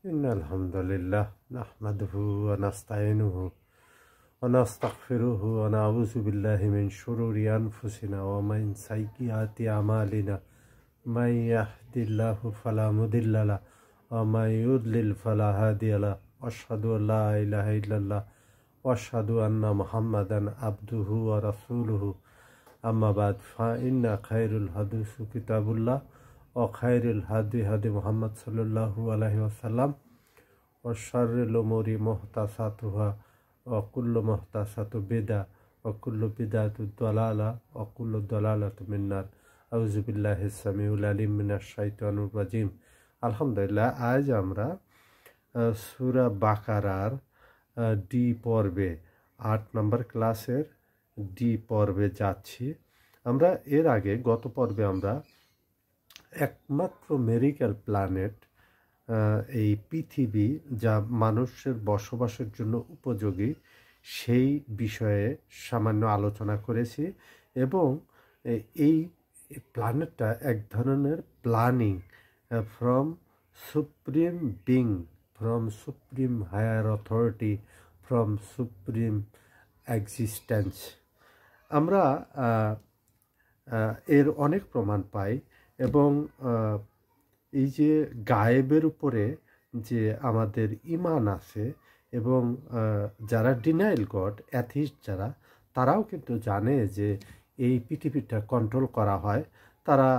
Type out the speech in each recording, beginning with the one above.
إن الحمد لله نحمده ونستعينه ونستغفره ونعوذ بالله من شرور أنفسنا ومن سيئات أعمالنا من يهد الله فلا مضل له ومن يضلل فلا هادي له وأشهد أن لا إله إلا الله وأشهد أن محمدا عبده ورسوله أما بعد فإن خير الحديث كتاب الله وخير الهدي هدي محمد صلى الله عليه وسلم وشر الأمور محدثاتها وكل محدثة بدعة وكل بدعة ضلالة وكل ضلالة من النار أعوذ بالله السميع العليم من الشيطان الرجيم আলহামদুলিল্লাহ আজ আমরা সূরা বাকারার ডি পর্বে ৮ নম্বর ক্লাসের ডি পর্বে যাচ্ছি। আমরা এর আগে গত পর্বে আমরা একমাত্র মেরিক্যাল প্ল্যানেট এই পৃথিবী যা মানুষের বসবাসের জন্য উপযোগী সেই বিষয়ে সামান্য আলোচনা করেছি এবং এই প্ল্যানেটটা এক ধরনের planning from supreme being, from supreme higher authority, from supreme existence. আমরা এর অনেক প্রমাণ পাই এবং এই যে গায়েবের উপরে যে আমাদের ঈমান আছে এবং যারা ডিনাইল গড অ্যাথিস্ট যারা, তারাও কিন্তু জানে যে এই পৃথিবীটা কন্ট্রোল করা হয়। তারা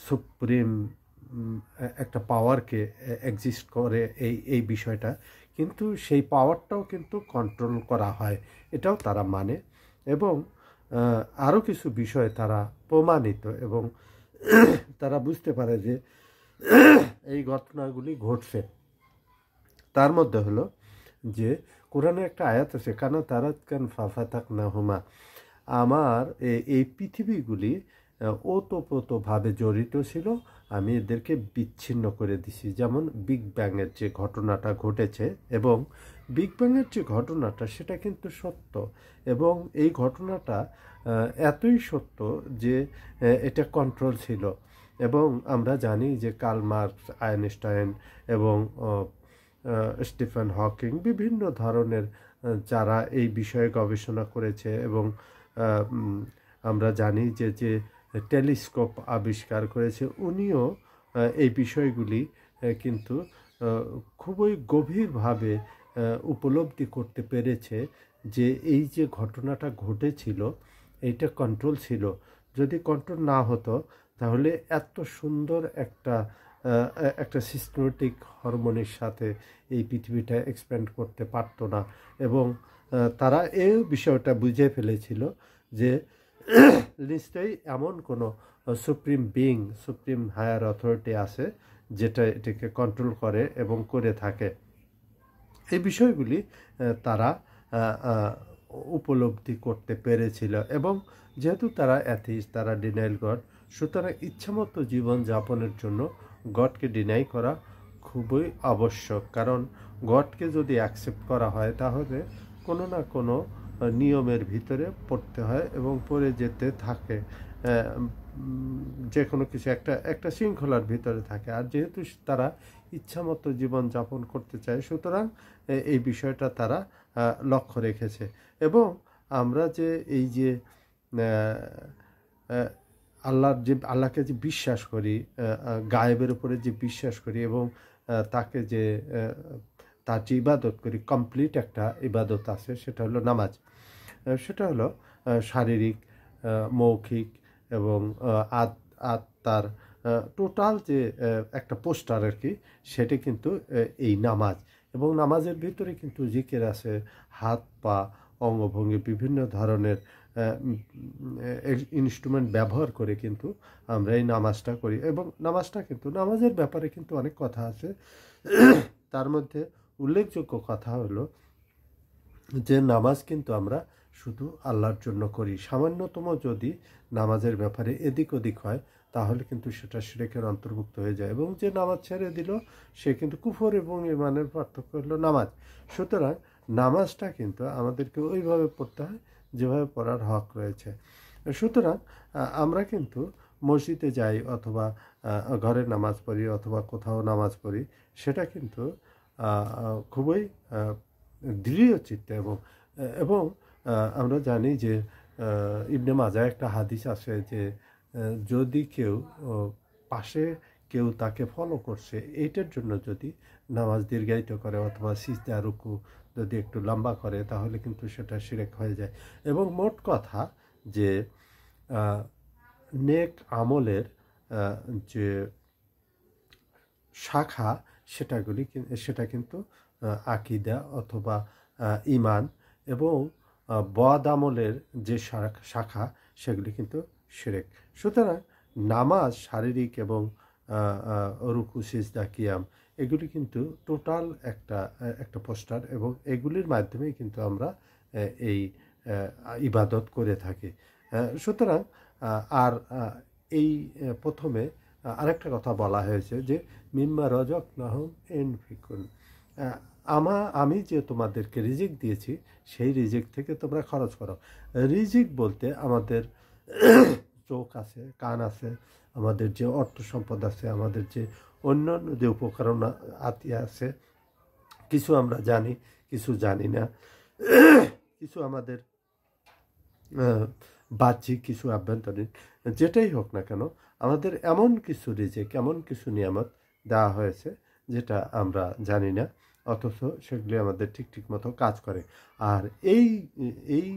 সুপ্রিম একটা পাওয়ারকে এক্সিস্ট করে এই বিষয়টা, কিন্তু সেই পাওয়ারটাও কিন্তু কন্ট্রোল করা হয়, এটাও তারা মানে এবং আরও কিছু বিষয় তারা প্রমাণিত এবং তারা বুঝতে পারে যে এই ঘটনাগুলি ঘটছে। তার মধ্যে হলো যে কোরআনে একটা আয়াত আছে, কানা তারাত কান ফাফাতাক নাহুমা, আমার এই পৃথিবীগুলি ওতপ্রোতভাবে জড়িত ছিল, আমি এদেরকে বিচ্ছিন্ন করে দিছি। যেমন বিগ ব্যাংয়ের যে ঘটনাটা ঘটেছে এবং বিগ ব্যাংয়ের যে ঘটনাটা সেটা কিন্তু সত্য এবং এই ঘটনাটা এতই সত্য যে এটা কন্ট্রোল ছিল এবং আমরা জানি যে কার্ল মার্কস, আইনস্টাইন এবং স্টিফেন হকিং বিভিন্ন ধরনের যারা এই বিষয়ে গবেষণা করেছে এবং আমরা জানি যে টেলিস্কোপ আবিষ্কার করেছে, উনিও এই বিষয়গুলি কিন্তু খুবই গভীরভাবে উপলব্ধি করতে পেরেছে যে এই যে ঘটনাটা ঘটেছিল এইটা কন্ট্রোল ছিল। যদি কন্ট্রোল না হতো তাহলে এত সুন্দর একটা সিস্টেমেটিক হরমোনের সাথে এই পৃথিবীটা এক্সপ্যান্ড করতে পারতো না এবং তারা এই বিষয়টা বুঝে ফেলেছিল যে নিশ্চয়ই এমন কোনো supreme being, supreme higher authority আছে যেটা এটাকে কন্ট্রোল করে এবং করে থাকে। এই বিষয়গুলি তারা উপলব্ধি করতে পেরেছিল এবং যেহেতু তারা অ্যাথিস্ট, তারা ডিনাইল গড, সুতরাং ইচ্ছামতো জীবনযাপনের জন্য গডকে ডিনাই করা খুবই আবশ্যক। কারণ গডকে যদি অ্যাকসেপ্ট করা হয় তাহলে কোনো না কোনো নিয়মের ভিতরে পড়তে হয় এবং পড়ে যেতে থাকে, যে কোনো কিছু একটা শৃঙ্খলার ভিতরে থাকে। আর যেহেতু তারা ইচ্ছামতো জীবনযাপন করতে চায় সুতরাং এই বিষয়টা তারা লক্ষ্য রেখেছে এবং আমরা যে এই যে আল্লাহকে যে বিশ্বাস করি, গায়েবের উপরে যে বিশ্বাস করি এবং তাকে যে তার যে ইবাদত করি, কমপ্লিট একটা ইবাদত আছে, সেটা হলো নামাজ। সেটা হলো শারীরিক, মৌখিক এবং আত্মার টোটাল যে একটা পোস্টার আর কি, সেটা কিন্তু এই নামাজ। এবং নামাজের ভিতরে কিন্তু জিকির আছে, হাত পা অঙ্গভঙ্গি বিভিন্ন ধরনের ইনস্ট্রুমেন্ট ব্যবহার করে কিন্তু আমরা এই নামাজটা করি এবং নামাজের ব্যাপারে কিন্তু অনেক কথা আছে। তার মধ্যে উল্লেখযোগ্য কথা হলো যে নামাজ কিন্তু আমরা শুধু আল্লাহর জন্য করি। সামান্যতম যদি নামাজের ব্যাপারে এদিক ওদিক হয় তাহলে কিন্তু সেটা শিরকের অন্তর্ভুক্ত হয়ে যায় এবং যে নামাজ ছেড়ে দিল সে কিন্তু কুফর এবং ঈমানের পার্থক্য হলো নামাজ। সুতরাং নামাজটা কিন্তু আমাদেরকে ওইভাবে পড়তে হয় যেভাবে পড়ার হক রয়েছে। সুতরাং আমরা কিন্তু মসজিদে যাই অথবা ঘরে নামাজ পড়ি অথবা কোথাও নামাজ পড়ি, সেটা কিন্তু খুবই দৃঢ় চিত্তে এবং আমরা জানি যে ইবনে মাজাহ একটা হাদিস আছে যে যদি কেউ পাশে কেউ তাকে ফলো করছে এইটার জন্য যদি নামাজ দীর্ঘায়িত করে অথবা সিজদা রুকু যদি একটু লম্বা করে, তাহলে কিন্তু সেটা শিরক হয়ে যায়। এবং মোট কথা যে নেক আমলের যে শাখা সেটা কিন্তু আকিদা অথবা ইমান, এবং বদ আমলের যে শাখা সেগুলি কিন্তু শিরক। সুতরাং নামাজ শারীরিক এবং রুকু সিজদা কিয়াম এগুলি কিন্তু টোটাল একটা পোস্টার, এবং এগুলির মাধ্যমেই কিন্তু আমরা এই ইবাদত করে থাকি। সুতরাং আর এই প্রথমে আরেকটা কথা বলা হয়েছে যে মিম্মা রাযাকনাহুম ইউনফিকুন, আমি যে তোমাদেরকে রিজিক দিয়েছি সেই রিজিক থেকে তোমরা খরচ করো। রিজিক বলতে আমাদের চোখ আছে, কান আছে, আমাদের যে অর্থ সম্পদ আছে, আমাদের যে অন্যান্য যে উপকরণ আতি আছে, কিছু আমরা জানি, কিছু জানি না, কিছু আমাদের বাহ্যিক, কিছু আভ্যন্তরীণ, যেটাই হোক না কেন আমাদের এমন কিছু রিজিক, এমন কিছু নিয়ামত দেওয়া হয়েছে যেটা আমরা জানি না, অথচ সেগুলি আমাদের ঠিক মতো কাজ করে। আর এই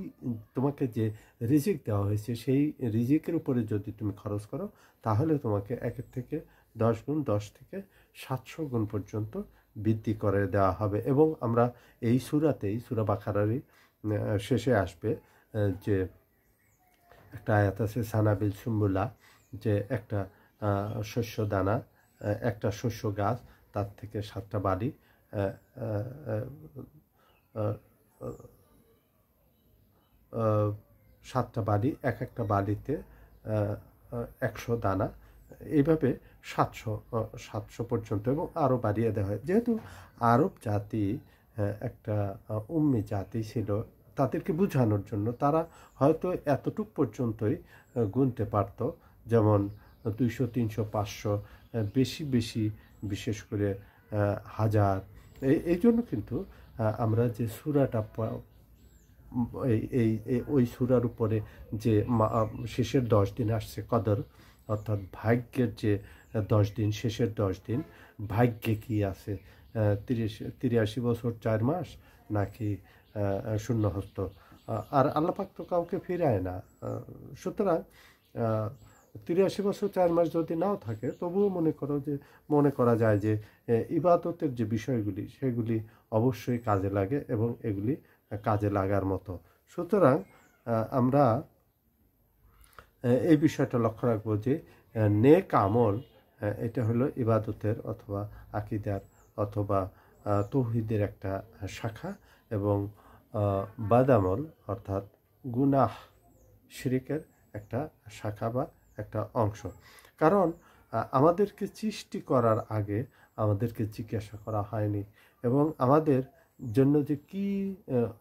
তোমাকে যে রিজিক দেওয়া হয়েছে সেই রিজিকের উপরে যদি তুমি খরচ করো, তাহলে তোমাকে 1 থেকে 10 গুণ, 10 থেকে 700 গুণ পর্যন্ত বৃদ্ধি করে দেওয়া হবে। এবং আমরা এই সূরা বাকারারই শেষে আসবে যে একটা আয়াত আছে সানাবিল সুম্বুলা, যে একটা শস্য দানা, একটা শস্য গাছ, তার থেকে 7টা বালি, 7টা বালি, একটা বালিতে 100 দানা, এইভাবে 700 পর্যন্ত, এবং আরও বাড়িয়ে দেওয়া হয়। যেহেতু আরব জাতি একটা উম্মি জাতি ছিল, তাদেরকে বোঝানোর জন্য তারা হয়তো এতটুক পর্যন্তই গুনতে পারত, যেমন 200, 300, 500, বেশি বিশেষ করে 1000। এই জন্য কিন্তু আমরা যে সূরাটা ওই সূরার উপরে যে শেষের 10 দিন আসছে কদর, অর্থাৎ ভাগ্যের যে 10 দিন, শেষের 10 দিন ভাগ্যে কি আছে, 83 বছর 4 মাস নাকি শূন্যহস্ত, আর আল্লাহ পাক তো কাউকে ফিরায় না। সুতরাং 83 বছর 4 মাস যদি নাও থাকে, তবুও মনে করা যায় যে ইবাদতের যে বিষয়গুলি সেগুলি অবশ্যই কাজে লাগে, এবং এগুলি কাজে লাগার মতো। সুতরাং আমরা এই বিষয়টা লক্ষ্য রাখবো যে নেক আমল এটা হলো ইবাদতের অথবা আকিদার অথবা তৌহিদের একটা শাখা, এবং বাদামল অর্থাৎ গুনাহ শিরকের একটা শাখা বা একটা অংশ। কারণ আমাদেরকে সৃষ্টি করার আগে আমাদেরকে জিজ্ঞাসা করা হয়নি, এবং আমাদের জন্য যে কি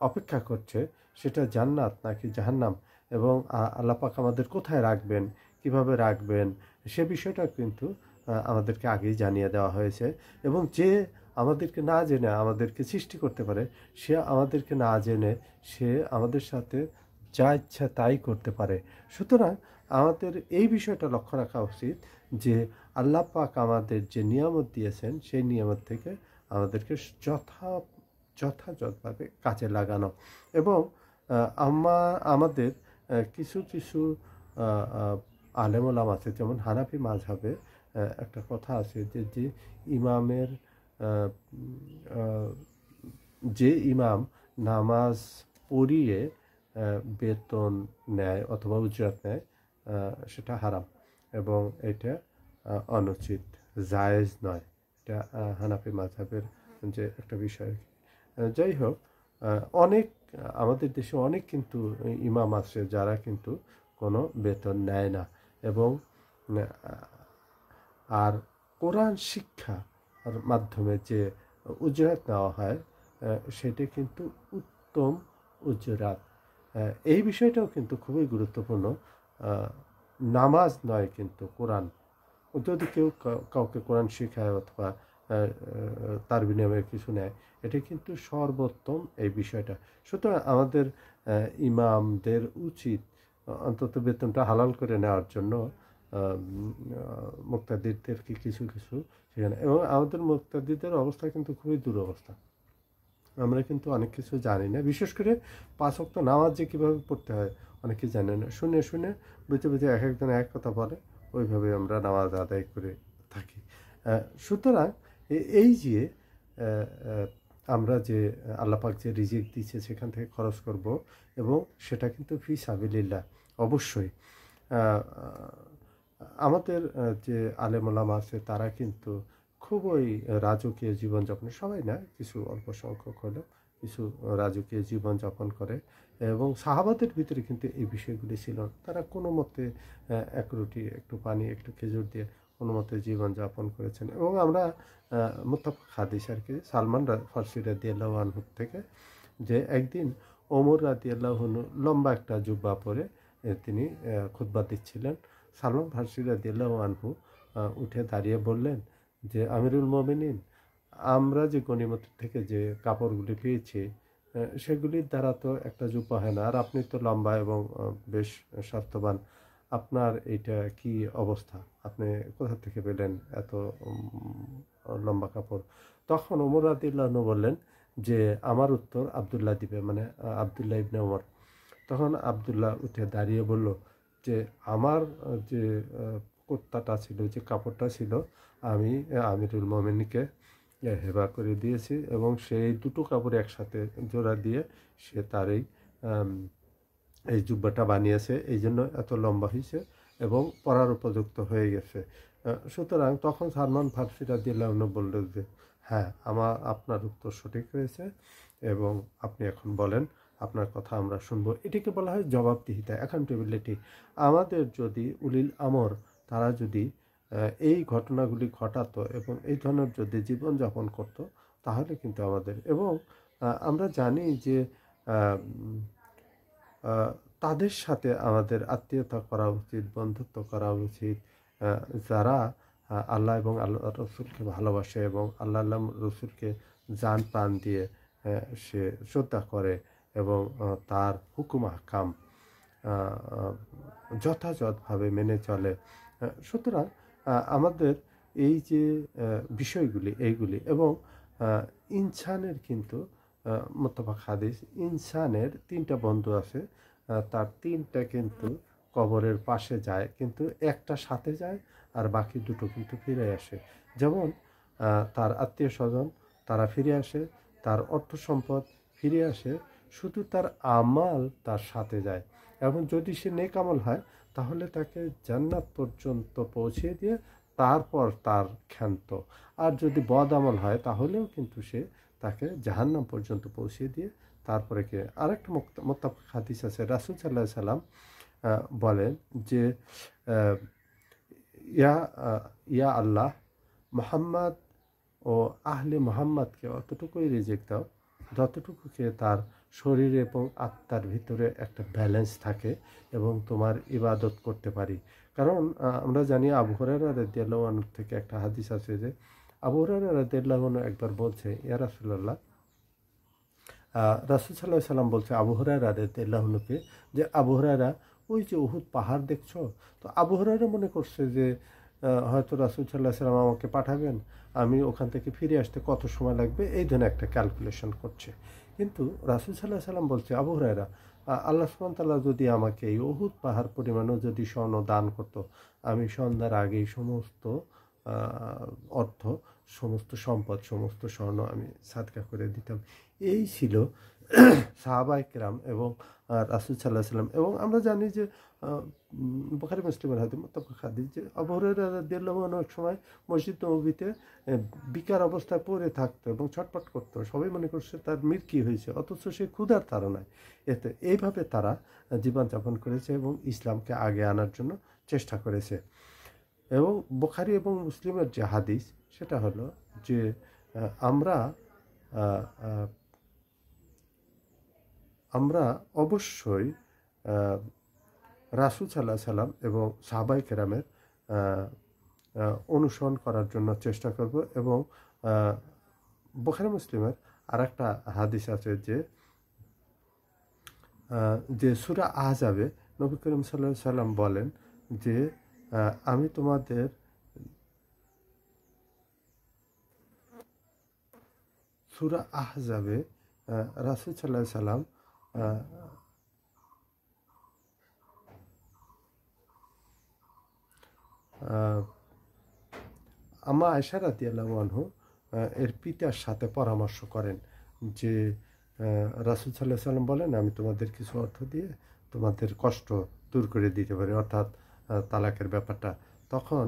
অপেক্ষা করছে সেটা জান্নাত নাকি জাহান্নাম, এবং আল্লাহ পাক আমাদের কোথায় রাখবেন, কিভাবে রাখবেন, সে বিষয়টা কিন্তু আমাদেরকে আগেই জানিয়ে দেওয়া হয়েছে। এবং যে আমাদেরকে না জেনে আমাদেরকে সৃষ্টি করতে পারে, সে আমাদেরকে না জেনে সে আমাদের সাথে যা ইচ্ছা তাই করতে পারে। সুতরাং আমাদের এই বিষয়টা লক্ষ্য রাখা উচিত যে আল্লাহ পাক আমাদের যে নিয়ামত দিয়েছেন সেই নিয়ামত থেকে আমাদেরকে যথাযথভাবে কাজে লাগানো। এবং আমাদের কিছু আলেম ওলামা আছে, যেমন হানাফি মাযহাবে একটা কথা আছে যে ইমামের যে ইমাম নামাজ পড়িয়ে বেতন নেয় অথবা উজরাত নেয়, সেটা হারাম, এবং এটা অনুচিত, জায়েজ নয়। এটা হানাফি মাযহাবের যে একটা বিষয়। যাই হোক, আমাদের দেশে অনেক কিন্তু ইমাম আছে যারা কিন্তু কোনো বেতন নেয় না, এবং আর কোরআন শিক্ষার মাধ্যমে যে উজরাত নেওয়া হয় সেটা কিন্তু উত্তম উজরাত। এই বিষয়টাও কিন্তু খুবই গুরুত্বপূর্ণ। নামাজ নয় কিন্তু কোরআন, যদি কেউ কাউকে কোরআন শেখায় অথবা তার বিনিময়ে কিছু নেয়, এটা কিন্তু সর্বোত্তম এই বিষয়টা। সুতরাং আমাদের ইমামদের উচিত অন্তত বেতনটা হালাল করে নেওয়ার জন্য মুক্তাদিরদেরকে কিছু কিছু সেখানে, এবং আমাদের মুক্তাদিরদের অবস্থা কিন্তু খুবই দুরবস্থা। আমরা কিন্তু অনেক কিছু জানি না, বিশেষ করে 5 ওয়াক্ত নামাজ যে কীভাবে পড়তে হয় অনেকে জানে না। শুনে শুনে বুঝতে বুঝতে এক একজন এক কথা বলে, ওইভাবে আমরা নামাজ আদায় করে থাকি। সুতরাং এই যে আমরা যে আল্লাহ পাক যে রিজিক দিচ্ছে সেখান থেকে খরচ করব, এবং সেটা কিন্তু ফি সাবিলিল্লাহ অবশ্যই। আমাদের যে আলেম ওলামা আছে তারা কিন্তু খুবই রাজকীয় জীবনযাপন, সবাই না, কিছু অল্প সংখ্যক হলেও কিছু রাজকীয় জীবনযাপন করে, এবং সাহাবাদের ভিতরে কিন্তু এই বিষয়গুলি ছিল না। তারা কোনো মতে এক রুটি, একটু পানি, একটু খেজুর দিয়ে কোনো মতে জীবনযাপন করেছেন। এবং আমরা মুত্তাফাক হাদিস আর কি, সালমান ফারসি রাদিয়াল্লাহু আনহু থেকে, যে একদিন ওমর রাদিয়াল্লাহু আনহু লম্বা একটা জুব্বা পরে তিনি খুতবা দিচ্ছিলেন। সালমান ফারসি রাদিয়াল্লাহু আনহু উঠে দাঁড়িয়ে বললেন যে, আমিরুল মুমিনিন, আমরা যে গনিমত থেকে যে কাপড়গুলি পেয়েছি সেগুলির দ্বারা তো একটা জুব্বা হয় না, আর আপনি তো লম্বা এবং বেশ স্বাস্থ্যবান, আপনার এইটা কি অবস্থা, আপনি কোথা থেকে পেলেন এত লম্বা কাপড়? তখন ওমর রাদিয়াল্লাহু আনহু বললেন যে, আমার উত্তর আবদুল্লাহ দিবে, মানে আবদুল্লাহ ইবনে ওমর। তখন আবদুল্লাহ উঠে দাঁড়িয়ে বলল যে, আমার যে কুর্তাটা ছিল, যে কাপড়টা ছিল, আমি আমিরুল মোমিনকে হেবা করে দিয়েছি, এবং সেই দুটো কাপড় একসাথে জোড়া দিয়ে সে তার এই জুব্বাটা বানিয়েছে, এই জন্য এত লম্বা হয়েছে এবং পরার উপযুক্ত হয়ে গেছে। সুতরাং তখন সালমান ফারসি রাদিয়াল্লাহু আনহু বলল যে, হ্যাঁ, আপনার উত্তর সঠিক হয়েছে, এবং আপনি এখন বলেন, আপনার কথা আমরা শুনবো। এটিকে বলা হয় জবাবদিহিতা, অ্যাকাউন্টেবিলিটি। আমাদের যদি উলিল আমর তারা যদি এই ঘটনাগুলি ঘটাতো এবং এই ধরনের যদি জীবনযাপন করত, তাহলে কিন্তু আমাদের, এবং আমরা জানি যে তাদের সাথে আমাদের আত্মীয়তা করা উচিত, বন্ধুত্ব করা উচিত, যারা আল্লাহ এবং আল্লাহ রসুলকে ভালোবাসে এবং আল্লাহ রসুলকে জান প্রাণ দিয়ে সে শ্রদ্ধা করে, এবং তার হুকুম আহকাম যথাযথভাবে মেনে চলে। সুতরাং আমাদের এই যে বিষয়গুলি, এইগুলি, এবং ইনসানের কিন্তু মুত্তাফাক হাদিস, ইনসানের 3টা বন্ধু আছে, তার 3টা কিন্তু কবরের পাশে যায়, কিন্তু একটা সাথে যায় আর বাকি দুটো কিন্তু ফিরে আসে। যেমন তার আত্মীয় স্বজন তারা ফিরে আসে, তার অর্থ সম্পদ ফিরে আসে, শুধু তার আমাল তার সাথে যায়, এবং যদি সে নেক আমল হয় তাহলে তাকে জান্নাত পর্যন্ত পৌঁছে দিয়ে তারপর তার ক্ষান্ত, আর যদি বদ আমল হয় তাহলেও কিন্তু সে তাকে জাহান্নাম পর্যন্ত পৌঁছে দিয়ে তারপরে কে। আরেকটা মুত্তাফাক হাদিস আছে, রাসূল সাল্লাল্লাহু আলাইহি সাল্লাম বলেন যে, ইয়া আল্লাহ, মুহাম্মদ ও আহলে মুহাম্মদকে অতটুকুই রিজিক দাও যতটুকু খেয়ে তার শরীর এবং আত্মার ভিতরে একটা ব্যালেন্স থাকে এবং তোমার ইবাদত করতে পারি। কারণ আমরা জানি আবু হুরায়রা রাদিয়াল্লাহু আনহু থেকে একটা হাদিস আছে যে, আবু হুরায়রা রাদিয়াল্লাহু আনহু একবার বলছে, ইয়া রাসূলুল্লাহ, রাসূল সাল্লাল্লাহু আলাইহি সাল্লাম বলছে আবু হুরায়রা রাদিয়াল্লাহু আনহুকে যে, আবু হুরায়রা, ওই যে উহুদ পাহাড় দেখছো? তো আবু হুরায়রা মনে করছে যে হয়তো রাসূল সাল্লাল্লাহু আলাইহি সাল্লাম আমাকে পাঠাবেন, আমি ওখান থেকে ফিরে আসতে কত সময় লাগবে, এই ধরনের একটা ক্যালকুলেশন করছে। কিন্তু রাসূল সাল্লাল্লাহু আলাইহি সাল্লাম বলছে, আবু হুরায়রা, আল্লাহ সুবহানাহু ওয়া তাআলা যদি আমাকে এই উহুদ পাহাড় পরিমাণও যদি স্বর্ণ দান করত, আমি সন্ধ্যার আগেই সমস্ত অর্থ, সমস্ত সম্পদ, সমস্ত স্বর্ণ আমি সাদকা করে দিতাম। এই ছিল সাহাবায়ে কেরাম এবং রাসূল সাল্লাল্লাহু আলাইহি সাল্লাম। এবং আমরা জানি যে বুখারী মুসলিমের হাদিস, মুত্তাফাক হাদিস, যে আবু হুরায়রা রাদিয়াল্লাহু আনহু এক সময় মসজিদ নববীতে বিকার অবস্থায় পড়ে থাকতো এবং ছটফট করতো। সবাই মনে করছে তার মৃত্যু হয়েছে, অথচ সে ক্ষুধার তাড়নায়। এইভাবে তারা জীবনযাপন করেছে এবং ইসলামকে আগে আনার জন্য চেষ্টা করেছে। এবং বুখারী এবং মুসলিমের যে হাদিস, সেটা হলো যে আমরা আমরা অবশ্যই রাসূল সাল্লাল্লাহু আলাইহি সাল্লাম এবং সাহাবায়ে কেরামের অনুসরণ করার জন্য চেষ্টা করব। এবং বুখারী মুসলিমের আর একটা হাদিস আছে যে সূরা আহজাবে নবী করিম সাল্লাল্লাহু আলাইহি সাল্লাম বলেন যে আমি তোমাদের সূরা আহজাবে রাসূল সাল্লাল্লাহু আলাইহি সাল্লাম আম্মা আয়েশা রাদিয়াল্লাহু আনহু এর পিতার সাথে পরামর্শ করেন যে রাসূল সাল্লাল্লাহু আলাইহি সাল্লাম বলেন আমি তোমাদের কিছু অর্থ দিয়ে তোমাদের কষ্ট দূর করে দিতে পারি, অর্থাৎ তালাকের ব্যাপারটা। তখন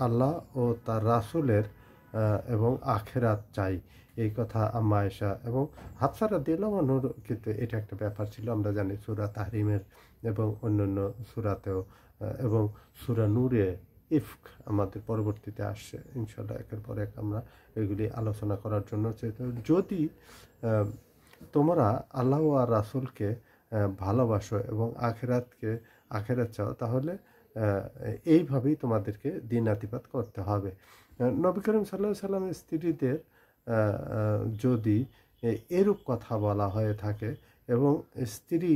আল্লাহ ও তার রাসূলের এবং আখিরাত চাই, এই কথা আম্মা আয়েশা এবং হাফসা রাদিয়াল্লাহু আনহুর কিন্তু এটা একটা ব্যাপার ছিল। আমরা জানি সূরা তাহরিমের এবং অন্যান্য সূরাতেও এবং সূরা নূরে ইফক আমাদের পরবর্তীতে আসছে, ইনশাআল্লাহ একের পর এক আমরা এগুলি আলোচনা করার জন্য যদি তোমরা আল্লাহ আর রাসূলকে ভালোবাসো এবং আখিরাত চাও, তাহলে এইভাবেই তোমাদেরকে দিনাতিপাত করতে হবে। নবী করিম সাল্লাল্লাহু আলাইহি সাল্লামের স্ত্রীদের যদি এরূপ কথা বলা হয়ে থাকে এবং স্ত্রী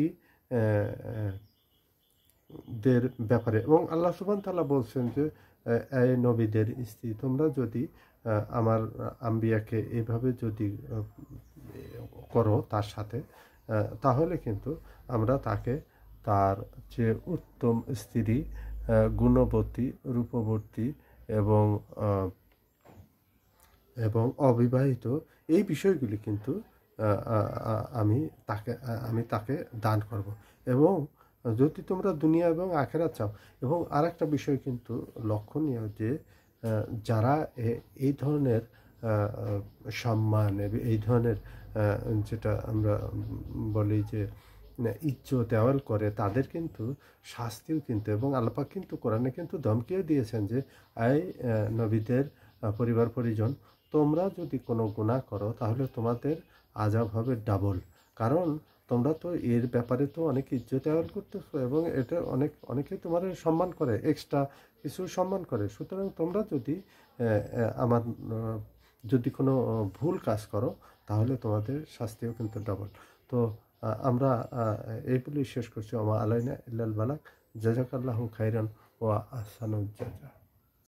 দের ব্যাপারে, এবং আল্লাহ সুবহান তাআলা বলছেন যে এই নবীদের স্ত্রী তোমরা যদি আমার আম্বিয়াকে এইভাবে যদি করো তার সাথে, তাহলে কিন্তু আমরা তাকে তার যে উত্তম স্ত্রী, গুণবতী, রূপবতী এবং এবং অবিবাহিত এই বিষয়গুলি কিন্তু আমি তাকে দান করব। এবং যদি তোমরা দুনিয়া এবং আখিরাত চাও, এবং আর একটা বিষয় কিন্তু লক্ষণীয় যে যারা এই ধরনের সম্মান এই ধরনের যেটা আমরা বলি যে ইজ্জত দেওয়াল করে, তাদের কিন্তু শাস্তিও কিন্তু, এবং আল্লাহ পাক কিন্তু কোরআনে কিন্তু ধমকিও দিয়েছেন যে এই নবীদের পরিবার পরিজন, তোমরা যদি কোনো গুনাহ করো তাহলে তোমাদের আযাব হবে ডাবল। কারণ তোমরা তো এর ব্যাপারে তো অনেক ইজ্জত দেওয়াল করতেছো এবং এটা অনেকে তোমার সম্মান করে, এক্সট্রা কিছু সম্মান করে। সুতরাং তোমরা যদি আমার যদি কোনো ভুল কাজ করো তাহলে তোমাদের শাস্তিও কিন্তু ডাবল। তো আমরা এই বলেই শেষ করছি। ওমা আলাইনা ইল্লাল বালাগ। জাযাকাল্লাহু খাইরান ওয়া আহসানুল জাযা।